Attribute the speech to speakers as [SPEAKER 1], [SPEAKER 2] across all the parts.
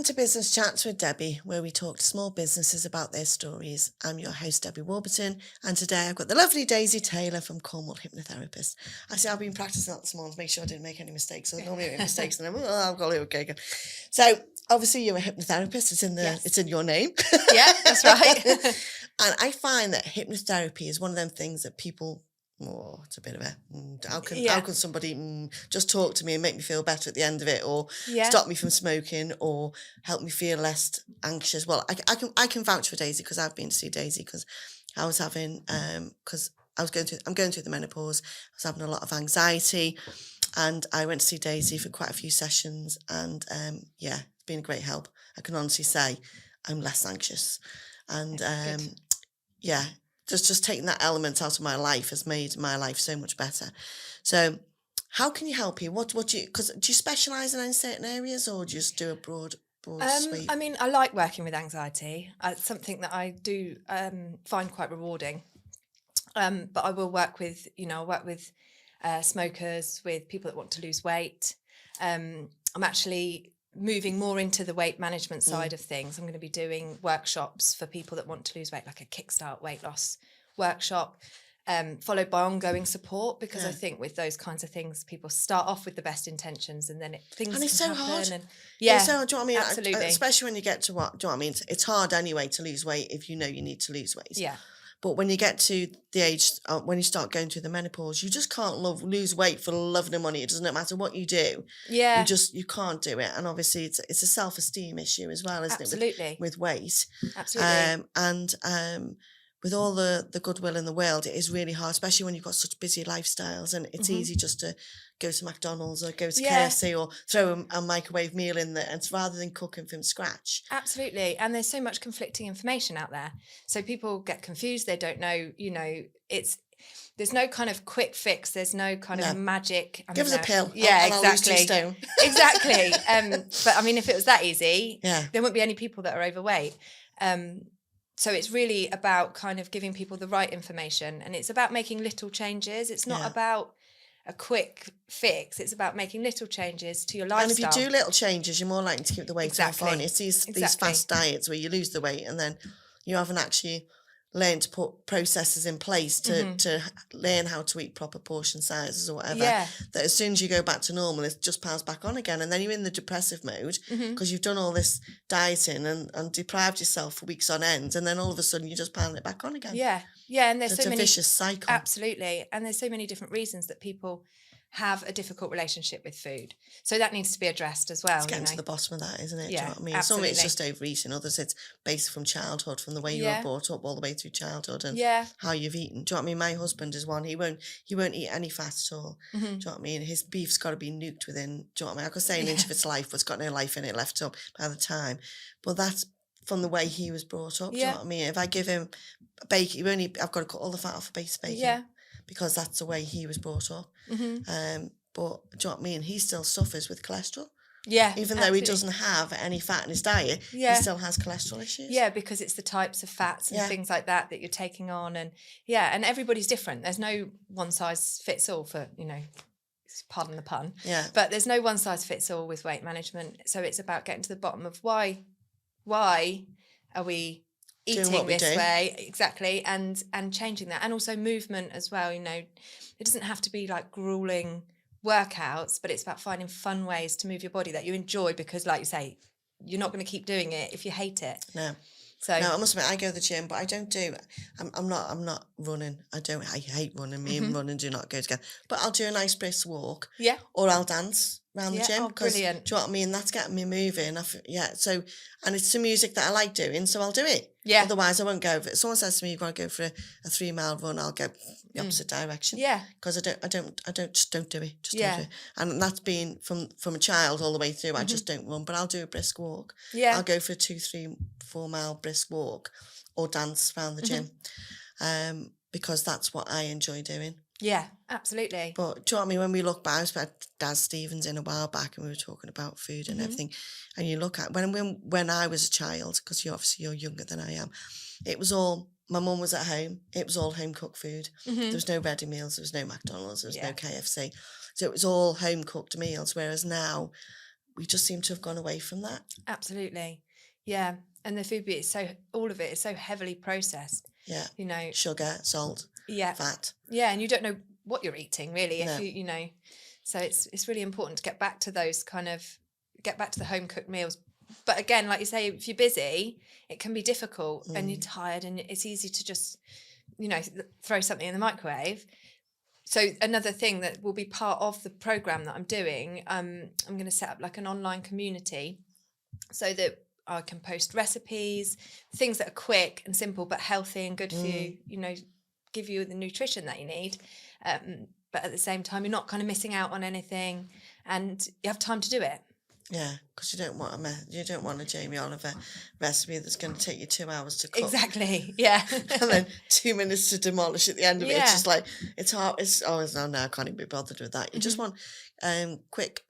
[SPEAKER 1] to Business Chats with Debbie, where we talk to small businesses about their stories. I'm your host, Debbie Warburton, and today I've got the lovely Daisy Taylor from Cornwall Hypnotherapist. I see I've been practicing that this morning to make sure I didn't make any mistakes. I normally make mistakes, and then I've got a little giggle. So obviously you're a hypnotherapist. It's in your name.
[SPEAKER 2] Yeah, that's right.
[SPEAKER 1] And I find that hypnotherapy is one of them things that people. Oh, it's a bit of a how can somebody just talk to me and make me feel better at the end of it, or stop me from smoking, or help me feel less anxious? Well, I can vouch for Daisy because I've been to see Daisy because I was having I'm going through the menopause. I was having a lot of anxiety, and I went to see Daisy for quite a few sessions, and it's been a great help. I can honestly say I'm less anxious, and Just taking that element out of my life has made my life so much better. So how can you help you? Do you specialise in any certain areas, or do you just do a broad sweep?
[SPEAKER 2] I mean, I like working with anxiety. It's something that I do find quite rewarding. But I will work with, smokers, with people that want to lose weight. I'm actually moving more into the weight management side of things. I'm going to be doing workshops for people that want to lose weight, like a kickstart weight loss workshop, followed by ongoing support, because I think with those kinds of things, people start off with the best intentions and then things
[SPEAKER 1] and it's
[SPEAKER 2] can
[SPEAKER 1] so
[SPEAKER 2] happen.
[SPEAKER 1] hard.
[SPEAKER 2] It's
[SPEAKER 1] so hard. Do you know what I mean?
[SPEAKER 2] Absolutely.
[SPEAKER 1] Especially when you get to what? Do you know what I mean? It's hard anyway to lose weight if you know you need to lose weight.
[SPEAKER 2] Yeah.
[SPEAKER 1] But when you get to the age, when you start going through the menopause, you just can't lose weight for the love of the money. It doesn't matter what you do.
[SPEAKER 2] Yeah.
[SPEAKER 1] You can't do it. And obviously it's a self-esteem issue as well, isn't
[SPEAKER 2] Absolutely.
[SPEAKER 1] it? With weight.
[SPEAKER 2] Absolutely.
[SPEAKER 1] And with all the goodwill in the world, it is really hard, especially when you've got such busy lifestyles, and it's easy just to go to McDonald's or go to KFC or throw a microwave meal in there, and rather than cooking from scratch.
[SPEAKER 2] Absolutely. And there's so much conflicting information out there. So people get confused. They don't know, there's no kind of quick fix. There's no kind of magic.
[SPEAKER 1] Give us a pill.
[SPEAKER 2] Yeah,
[SPEAKER 1] and
[SPEAKER 2] exactly.
[SPEAKER 1] I'll lose 2 stone.
[SPEAKER 2] Exactly. But I mean, if it was that easy,
[SPEAKER 1] there
[SPEAKER 2] wouldn't be any people that are overweight. So it's really about kind of giving people the right information, and it's about making little changes. It's not about a quick fix. It's about making little changes to your lifestyle.
[SPEAKER 1] And if you do little changes, you're more likely to keep the weight off, aren't you? It's these fast diets where you lose the weight and then you haven't actually learned to put processes in place to learn how to eat proper portion sizes or whatever. Yeah. That as soon as you go back to normal, it just piles back on again. And then you're in the depressive mode because you've done all this dieting and deprived yourself for weeks on end. And then all of a sudden you're just piling it back on again.
[SPEAKER 2] Yeah. Yeah. And there's
[SPEAKER 1] so
[SPEAKER 2] many...
[SPEAKER 1] It's a vicious cycle.
[SPEAKER 2] Absolutely. And there's so many different reasons that people have a difficult relationship with food. So that needs to be addressed as well.
[SPEAKER 1] It's getting to the bottom of that, isn't it?
[SPEAKER 2] Yeah,
[SPEAKER 1] do you know what I mean?
[SPEAKER 2] Absolutely.
[SPEAKER 1] Some of it's just overeating, others it's based from childhood, from the way you were brought up all the way through childhood and how you've eaten. Do you know what I mean? My husband is one, he won't eat any fat at all. Do you know what I mean? His beef's got to be nuked within, do you know what I mean? I could say an inch of its life, but it's got no life in it left up by the time. But that's from the way he was brought up, do you know what I mean? If I give him bacon, I've got to cut all the fat off a base of bacon. Yeah. Because that's the way he was brought up. But do you know what I mean? He still suffers with cholesterol. Yeah. Even though he doesn't have any fat in his diet, he still has cholesterol issues.
[SPEAKER 2] Yeah, because it's the types of fats and things like that you're taking on. And and everybody's different. There's no one size fits all for, pardon the pun. Yeah. But there's no one size fits all with weight management. So it's about getting to the bottom of why are we eating this way, exactly, and changing that. And also movement as well. It doesn't have to be like grueling workouts, but it's about finding fun ways to move your body that you enjoy, because like you say, you're not going to keep doing it if you hate it. No. So I
[SPEAKER 1] must admit, I go to the gym, but I don't do. I'm not running. I hate running. Me and running do not go together. But I'll do a nice brisk walk. Yeah. Or I'll dance around the gym.
[SPEAKER 2] Brilliant.
[SPEAKER 1] Do you know what I mean? That's getting me moving. So, and it's some music that I like doing, so I'll do it. Yeah. Otherwise, I won't go. If someone says to me, "You've got to go for a 3-mile run," I'll go the opposite direction. Yeah. Because I don't do it. Just don't do it. Don't do it. And that's been from a child all the way through. I just don't run, but I'll do a brisk walk. Yeah. I'll go for a 2, 3, 4 mile brisk walk or dance around the gym, because that's what I enjoy doing.
[SPEAKER 2] Yeah, absolutely.
[SPEAKER 1] But do you know what I mean? When we look back, I was at Daz Stevens in a while back, and we were talking about food and everything. And you look at when I was a child, because you're younger than I am, it was all, my mum was at home. It was all home cooked food. There was no ready meals. There was no McDonald's. There was no KFC. So it was all home cooked meals. Whereas now we just seem to have gone away from that.
[SPEAKER 2] Absolutely. Yeah. And the food is all of it is so heavily processed.
[SPEAKER 1] Yeah.
[SPEAKER 2] You know,
[SPEAKER 1] sugar, salt, fat.
[SPEAKER 2] Yeah. And you don't know what you're eating really, if you know, so it's really important to get back to the home cooked meals. But again, like you say, if you're busy, it can be difficult and you're tired, and it's easy to just, you know, throw something in the microwave. So another thing that will be part of the program that I'm doing, I'm going to set up like an online community so that I can post recipes, things that are quick and simple but healthy and good for you, you know, give you the nutrition that you need. But at the same time, you're not kind of missing out on anything, and you have time to do it.
[SPEAKER 1] Yeah, because you don't want a Jamie Oliver recipe that's going to take you 2 hours to cook.
[SPEAKER 2] Exactly. Yeah.
[SPEAKER 1] And then 2 minutes to demolish at the end of it. It's just like it's hard. No, I can't even be bothered with that. You just want quick,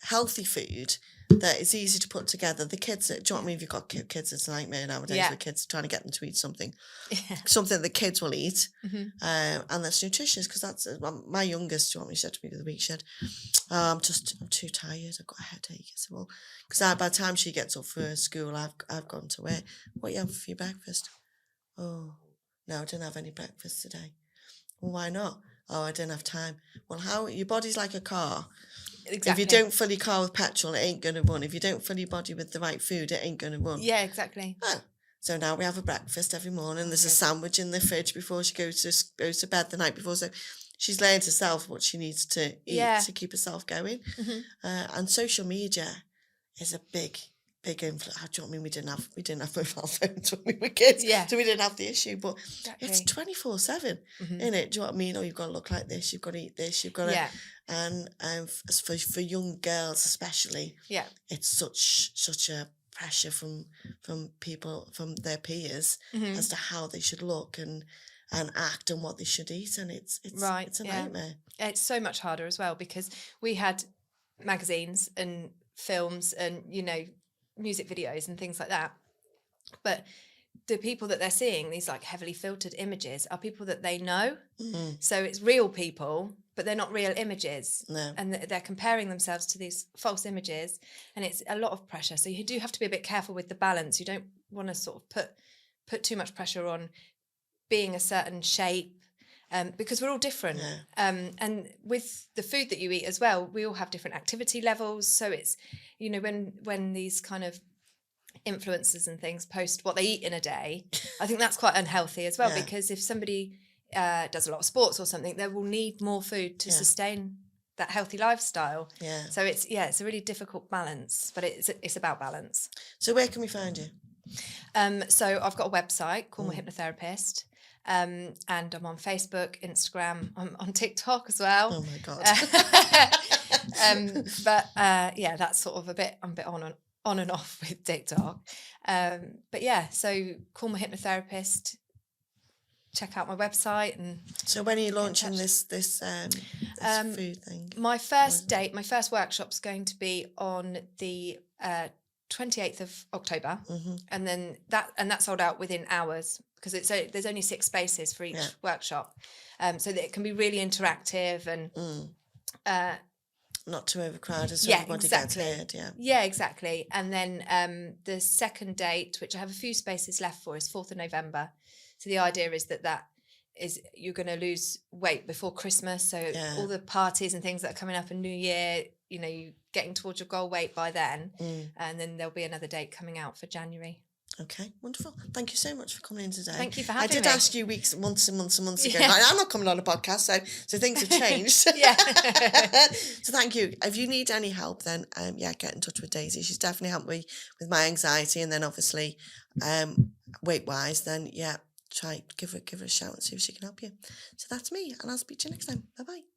[SPEAKER 1] healthy food that is easy to put together. The kids, do you know what I mean? If you've got kids, it's a nightmare nowadays with kids trying to get them to eat something the kids will eat, and that's nutritious, because that's my youngest. Do you want me to say to me the other week? She said, I'm too tired. I've got a headache. I said, well, because by the time she gets up for school, I've gone to work. What you have for your breakfast? Oh, no, I didn't have any breakfast today. Well, why not? Oh, I didn't have time. Well, how your body's like a car. Exactly. If you don't fill your car with petrol, it ain't going to run. If you don't fill your body with the right food, it ain't going to run.
[SPEAKER 2] Yeah, exactly.
[SPEAKER 1] Oh, so now we have a breakfast every morning. There's a sandwich in the fridge before she goes to bed the night before. So she's learned herself what she needs to eat to keep herself going. And social media is a big influence. How do you know what I mean? We didn't have mobile phones when we were kids, so we didn't have the issue. But it's 24/7, isn't it? Do you know what I mean? Oh, you've got to look like this. You've got to eat this. You've got to. And for young girls especially, it's such a pressure from people, from their peers, as to how they should look and act and what they should eat, and it's a nightmare.
[SPEAKER 2] It's so much harder as well, because we had magazines and films and, you know, music videos and things like that, but the people that they're seeing, these like heavily filtered images, are people that they know. So it's real people, but they're not real images.
[SPEAKER 1] No.
[SPEAKER 2] And they're comparing themselves to these false images, and it's a lot of pressure. So you do have to be a bit careful with the balance. You don't want to sort of put too much pressure on being a certain shape, because we're all different. And with the food that you eat as well, we all have different activity levels. So it's, you know, when these kind of influencers and things post what they eat in a day, I think that's quite unhealthy as well, because if somebody does a lot of sports or something, they will need more food to sustain that healthy lifestyle. So it's a really difficult balance, but it's about balance.
[SPEAKER 1] So where can we find you?
[SPEAKER 2] So I've got a website, Cornwall Hypnotherapist, and I'm on Facebook, Instagram, I'm on TikTok as well.
[SPEAKER 1] Oh my God.
[SPEAKER 2] But that's sort of I'm a bit on and off with TikTok. But so Cornwall Hypnotherapist, check out my website. And
[SPEAKER 1] so when are you launching this food thing?
[SPEAKER 2] My first workshop's going to be on the 28th of October, and then that's sold out within hours, because there's only 6 spaces for each workshop, so that it can be really interactive and
[SPEAKER 1] not too overcrowded, so everybody gets heard.
[SPEAKER 2] Exactly. And then the second date, which I have a few spaces left for, is 4th of November. So the idea is that is you're going to lose weight before Christmas, so all the parties and things that are coming up in New Year, you know, you're getting towards your goal weight by then, and then there'll be another date coming out for January.
[SPEAKER 1] Okay, wonderful. Thank you so much for coming in today.
[SPEAKER 2] Thank you for having me.
[SPEAKER 1] I did ask you months and months ago. I'm not coming on a podcast, so things have changed. So thank you. If you need any help, then get in touch with Daisy. She's definitely helped me with my anxiety, and then obviously weight wise, then try give her a shout and see if she can help you. So that's me, and I'll speak to you next time. Bye bye.